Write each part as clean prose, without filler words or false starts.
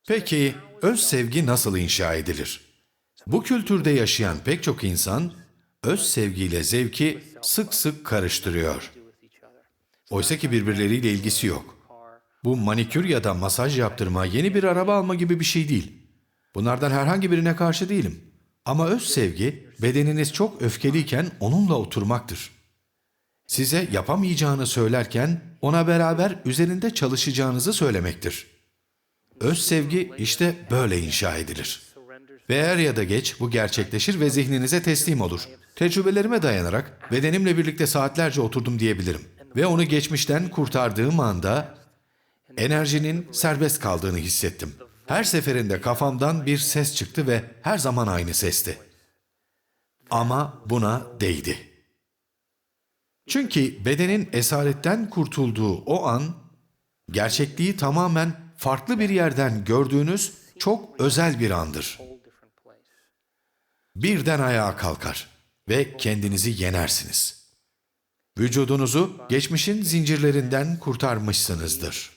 Peki, öz sevgi nasıl inşa edilir? Bu kültürde yaşayan pek çok insan, öz sevgiyle zevki sık sık karıştırıyor. Oysa ki birbirleriyle ilgisi yok. Bu manikür ya da masaj yaptırma, yeni bir araba alma gibi bir şey değil. Bunlardan herhangi birine karşı değilim. Ama öz sevgi, bedeniniz çok öfkeliyken onunla oturmaktır. Size yapamayacağını söylerken ona beraber üzerinde çalışacağınızı söylemektir. Öz sevgi işte böyle inşa edilir. Ve er ya da geç bu gerçekleşir ve zihninize teslim olur. Tecrübelerime dayanarak bedenimle birlikte saatlerce oturdum diyebilirim. Ve onu geçmişten kurtardığım anda enerjinin serbest kaldığını hissettim. Her seferinde kafamdan bir ses çıktı ve her zaman aynı sesti. Ama buna değdi. Çünkü bedenin esaretten kurtulduğu o an, gerçekliği tamamen farklı bir yerden gördüğünüz çok özel bir andır. Birden ayağa kalkar ve kendinizi yenersiniz. Vücudunuzu geçmişin zincirlerinden kurtarmışsınızdır.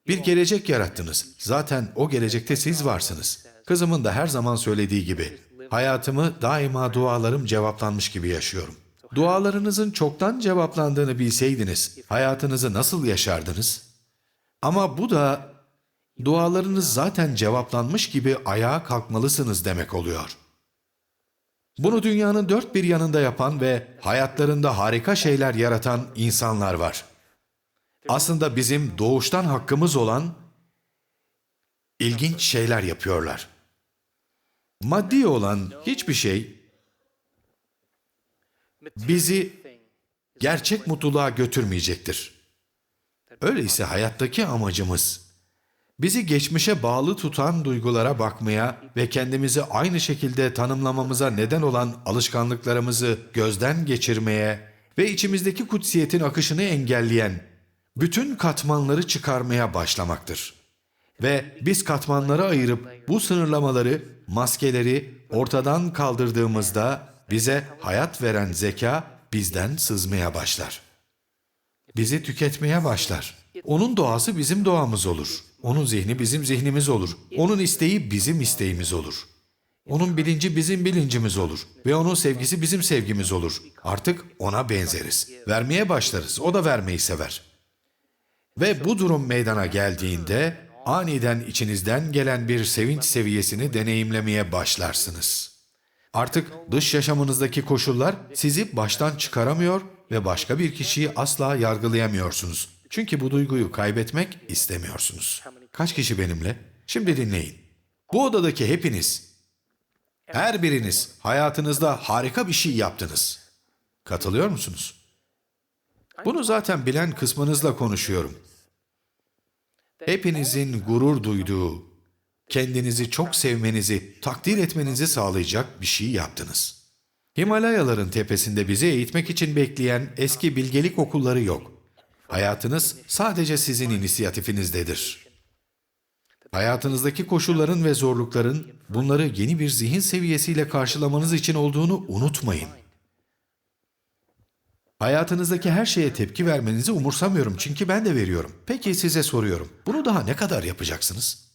Bir gelecek yarattınız. Zaten o gelecekte siz varsınız. Kızımın da her zaman söylediği gibi, hayatımı daima dualarım cevaplanmış gibi yaşıyorum. Dualarınızın çoktan cevaplandığını bilseydiniz, hayatınızı nasıl yaşardınız? Ama bu da dualarınız zaten cevaplanmış gibi ayağa kalkmalısınız demek oluyor. Bunu dünyanın dört bir yanında yapan ve hayatlarında harika şeyler yaratan insanlar var. Aslında bizim doğuştan hakkımız olan ilginç şeyler yapıyorlar. Maddi olan hiçbir şey bizi gerçek mutluluğa götürmeyecektir. Öyleyse hayattaki amacımız, bizi geçmişe bağlı tutan duygulara bakmaya ve kendimizi aynı şekilde tanımlamamıza neden olan alışkanlıklarımızı gözden geçirmeye ve içimizdeki kutsiyetin akışını engelleyen bütün katmanları çıkarmaya başlamaktır. Ve biz katmanları ayırıp bu sınırlamaları, maskeleri ortadan kaldırdığımızda bize hayat veren zeka bizden sızmaya başlar. Bizi tüketmeye başlar. Onun doğası bizim doğamız olur. Onun zihni bizim zihnimiz olur. Onun isteği bizim isteğimiz olur. Onun bilinci bizim bilincimiz olur. Ve onun sevgisi bizim sevgimiz olur. Artık ona benzeriz. Vermeye başlarız. O da vermeyi sever. Ve bu durum meydana geldiğinde aniden içinizden gelen bir sevinç seviyesini deneyimlemeye başlarsınız. Artık dış yaşamınızdaki koşullar sizi baştan çıkaramıyor ve başka bir kişiyi asla yargılayamıyorsunuz. Çünkü bu duyguyu kaybetmek istemiyorsunuz. Kaç kişi benimle? Şimdi dinleyin. Bu odadaki hepiniz, her biriniz hayatınızda harika bir şey yaptınız. Katılıyor musunuz? Bunu zaten bilen kısmınızla konuşuyorum. Hepinizin gurur duyduğu, kendinizi çok sevmenizi, takdir etmenizi sağlayacak bir şey yaptınız. Himalayaların tepesinde bizi eğitmek için bekleyen eski bilgelik okulları yok. Hayatınız sadece sizin inisiyatifinizdedir. Hayatınızdaki koşulların ve zorlukların bunları yeni bir zihin seviyesiyle karşılamanız için olduğunu unutmayın. Hayatınızdaki her şeye tepki vermenizi umursamıyorum çünkü ben de veriyorum. Peki size soruyorum. Bunu daha ne kadar yapacaksınız?